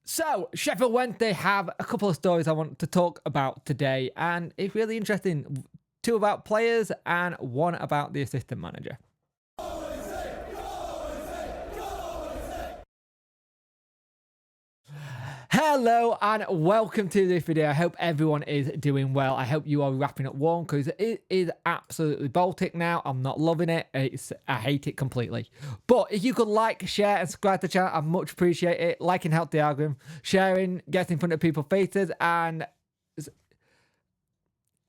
So, Sheffield Wednesday have a couple of stories I want to talk about today, and it's really interesting. Two about players and one about the assistant manager. Hello and welcome to this video. I hope everyone is doing well. I hope you are wrapping up warm because it is absolutely Baltic now. I'm not loving it. I hate it completely. But if you could like, share and subscribe to the channel, I'd much appreciate it. Liking helps the algorithm. Sharing gets in front of people's faces and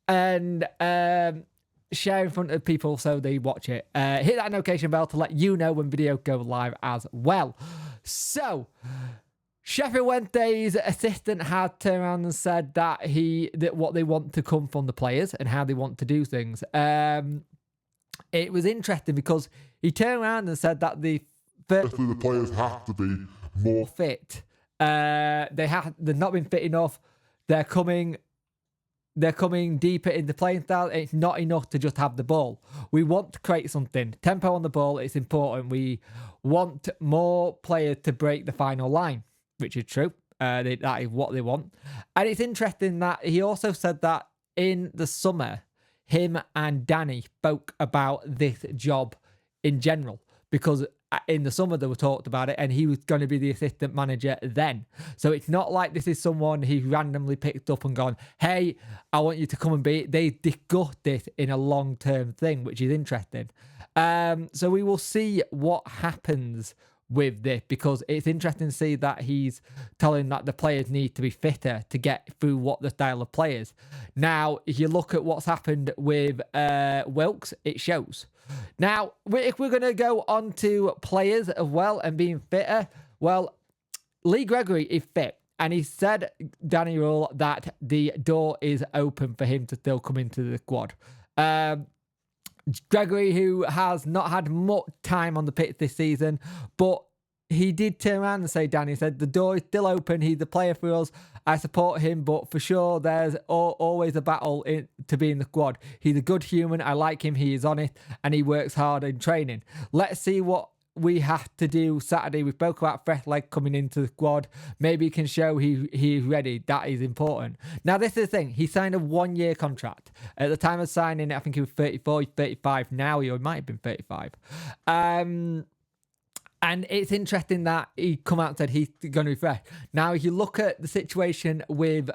share in front of people so they watch it. Hit that notification bell to let you know when videos go live as well. So, Sheffield Wednesday's assistant had turned around and said that what they want to come from the players and how they want to do things. It was interesting because he turned around and said that the players have to be more fit. They've not been fit enough. They're coming deeper in the playing style. It's not enough to just have the ball. We want to create something. Tempo on the ball, it's important. We want more players to break the final line, which is true. That is what they want. And it's interesting that he also said that in the summer, him and Danny spoke about this job in general, because in the summer they were talked about it and he was going to be the assistant manager then. So it's not like this is someone he randomly picked up and gone, hey, I want you to come and be. They discussed this in a long-term thing, which is interesting. So we will see what happens with this, because it's interesting to see that he's telling that the players need to be fitter to get through what the style of players. Now, if you look at what's happened with Wilkes, it shows. Now, if we're going to go on to players as well and being fitter, well, Lee Gregory is fit. And he said, Danny Rule, that the door is open for him to still come into the squad. Gregory, who has not had much time on the pitch this season, but he did turn around and say, Danny said, the door is still open. He's the player for us. I support him, but for sure, there's always a battle to be in the squad. He's a good human. I like him. He is honest and he works hard in training. Let's see what we have to do Saturday. We spoke about fresh leg coming into the squad. Maybe he can show he's ready. That is important. Now, this is the thing. He signed a 1-year contract. At the time of signing, I think he was 34, he's 35 now. He might have been 35. And it's interesting that he come out and said he's going to be fresh. Now, if you look at the situation with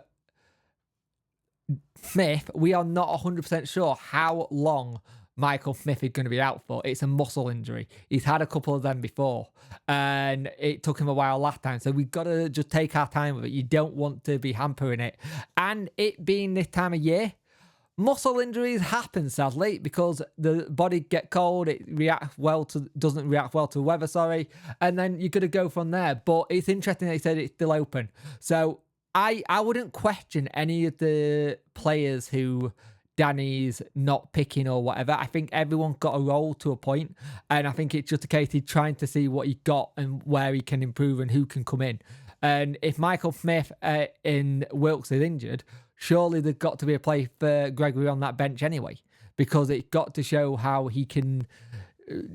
Smith, we are not 100% sure how long Michael Smith is going to be out for. It's a muscle injury. He's had a couple of them before and it took him a while last time. So we've got to just take our time with it. You don't want to be hampering it. And it being this time of year, muscle injuries happen, sadly, because the body gets cold, it doesn't react well to the weather, and then you're going to go from there. But it's interesting that he said it's still open. So I wouldn't question any of the players who Danny's not picking or whatever. I think everyone got a role to a point, and I think it's just a case of trying to see what he got and where he can improve and who can come in. And if Michael Smith in Wilkes is injured, surely there's got to be a place for Gregory on that bench anyway, because it's got to show how he can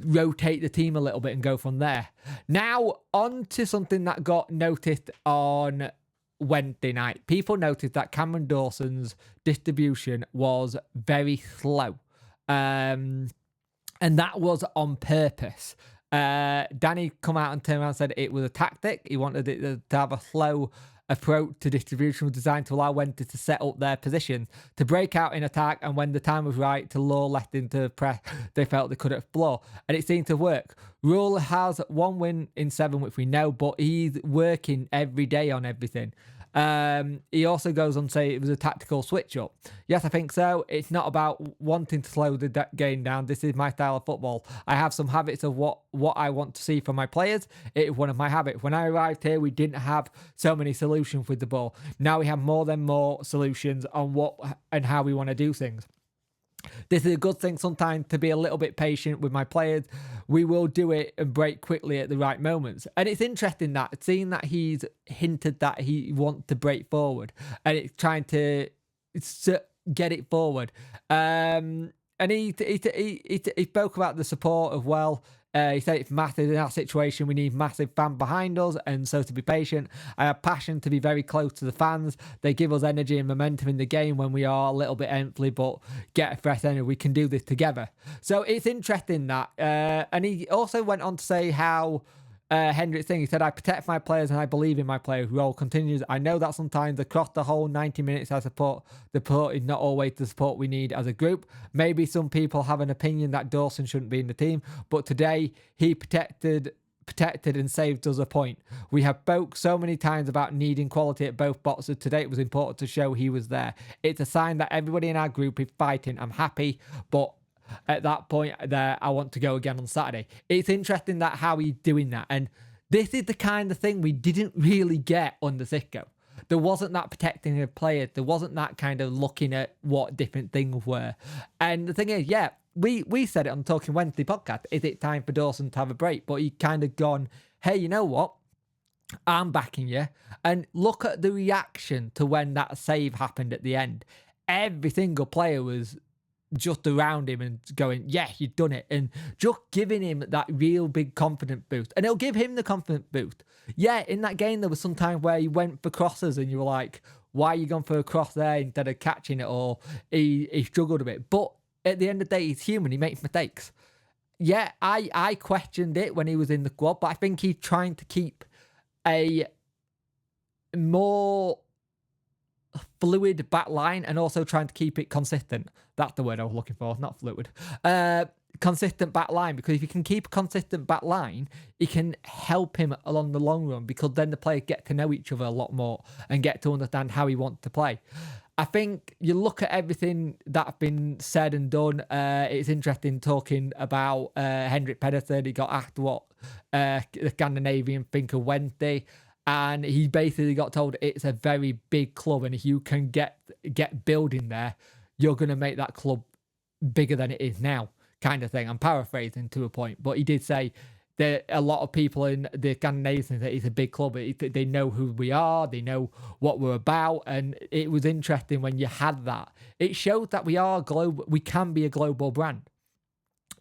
rotate the team a little bit and go from there. Now, on to something that got noticed on Wednesday night. People noticed that Cameron Dawson's distribution was very slow. And that was on purpose. Danny come out and turned around and said it was a tactic. He wanted it to have a slow approach to distribution, was designed to allow Wednesday to set up their position, to break out in attack, and when the time was right, to lure left into press they felt they could explore. And it seemed to work. Rule has 1 win in 7, which we know, but he's working every day on everything. He also goes on to say it was a tactical switch up. Yes, I think so. It's not about wanting to slow the game down. This is my style of football. I have some habits of what I want to see from my players. It is one of my habits. When I arrived here, we didn't have so many solutions with the ball. Now we have more solutions on what and how we want to do things. This is a good thing sometimes, to be a little bit patient with my players. We will do it and break quickly at the right moments. And it's interesting that, seeing that he's hinted that he wants to break forward and it's trying to get it forward. And he spoke about the support as well. He said it's massive in our situation. We need massive fan behind us, and so to be patient. I have passion to be very close to the fans. They give us energy and momentum in the game when we are a little bit empty, but get a fresh energy. We can do this together. So it's interesting that. And he also went on to say how Hendrick's thing, he said, I protect my players and I believe in my players. Role continues. I know that sometimes across the whole 90 minutes I support, the support is not always the support we need as a group. Maybe some people have an opinion that Dawson shouldn't be in the team, but today he protected and saved us a point. We have spoke so many times about needing quality at both boxes. Today it was important to show he was there. It's a sign that everybody in our group is fighting. I'm happy, but at that point there, I want to go again on Saturday. It's interesting that how he's doing that. And this is the kind of thing we didn't really get under Sicko. There wasn't that protecting of players. There wasn't that kind of looking at what different things were. And the thing is, yeah, we said it on Talking Wednesday podcast. Is it time for Dawson to have a break? But he kind of gone, hey, you know what? I'm backing you. And look at the reaction to when that save happened at the end. Every single player was just around him and going, yeah, you've done it. And just giving him that real big confidence boost. And it'll give him the confidence boost. Yeah, in that game, there was some time where he went for crosses and you were like, why are you going for a cross there instead of catching it? Or he struggled a bit. But at the end of the day, he's human. He makes mistakes. Yeah, I questioned it when he was in the squad, but I think he's trying to keep a more fluid back line and also trying to keep it consistent. That's the word I was looking for, not fluid. Consistent back line, because if you can keep a consistent back line, it can help him along the long run, because then the players get to know each other a lot more and get to understand how he wants to play. I think you look at everything that's been said and done. It's interesting talking about Hendrik Pedersen. He got asked what the Scandinavian think of Wednesday. And he basically got told it's a very big club, and if you can get building there, you're going to make that club bigger than it is now, kind of thing. I'm paraphrasing to a point, but he did say that a lot of people in the Scandinavians think that it's a big club. They know who we are, they know what we're about, and it was interesting when you had that. It showed that we are global. We can be a global brand.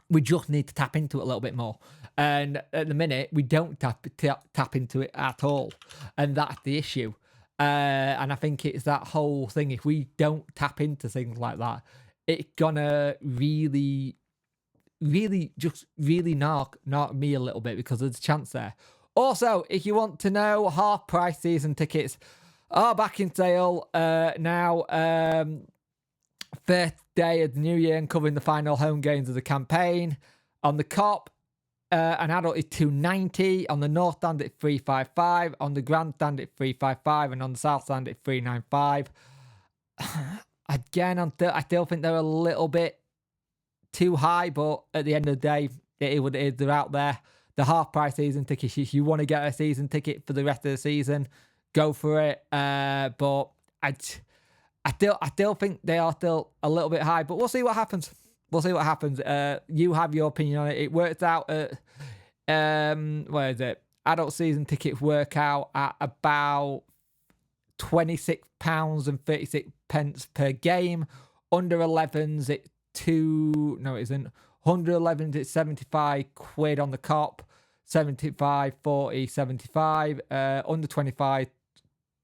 We just need to tap into it a little bit more. And at the minute, we don't tap into it at all. And that's the issue. And I think it's that whole thing. If we don't tap into things like that, it's gonna really knock me a little bit, because there's a chance there. Also, if you want to know, half price season tickets are back in sale now. First day of the new year and covering the final home games of the campaign. On the Cop, an adult is $290. On the North Stand, it's $355. On the Grandstand, it's $355. And on the South Stand, it's $395. Again, I still think they're a little bit too high, but at the end of the day, it is what it is. They're out there. The half-price season tickets, if you want to get a season ticket for the rest of the season, go for it. But I still think they are still a little bit high, but we'll see what happens. You have your opinion on it. It worked out at, where is it? Adult season tickets work out at about £26.36 per game. Under 11s, it's no, it isn't. 111s, it's 75 quid on the Cop. 75, 40, 75. Under 25,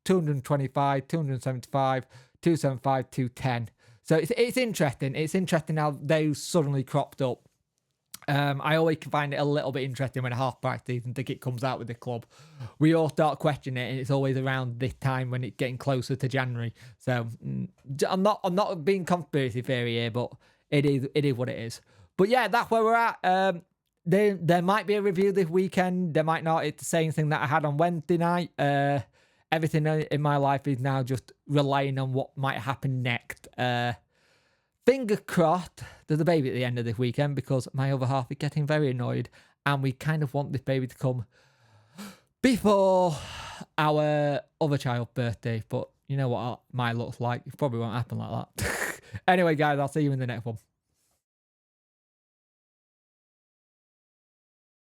225, 275, 275, 210. So it's interesting. It's interesting how those suddenly cropped up. I always find it a little bit interesting when a half-price season ticket comes out with the club. We all start questioning it, and it's always around this time when it's getting closer to January. So I'm not being conspiracy theory here, but it is what it is. But yeah, that's where we're at. There might be a review this weekend. There might not. It's the same thing that I had on Wednesday night. Everything in my life is now just relying on what might happen next. Fingers crossed there's a baby at the end of this weekend, because my other half is getting very annoyed, and we kind of want this baby to come before our other child's birthday. But you know what mine looks like. It probably won't happen like that. Anyway, guys, I'll see you in the next one.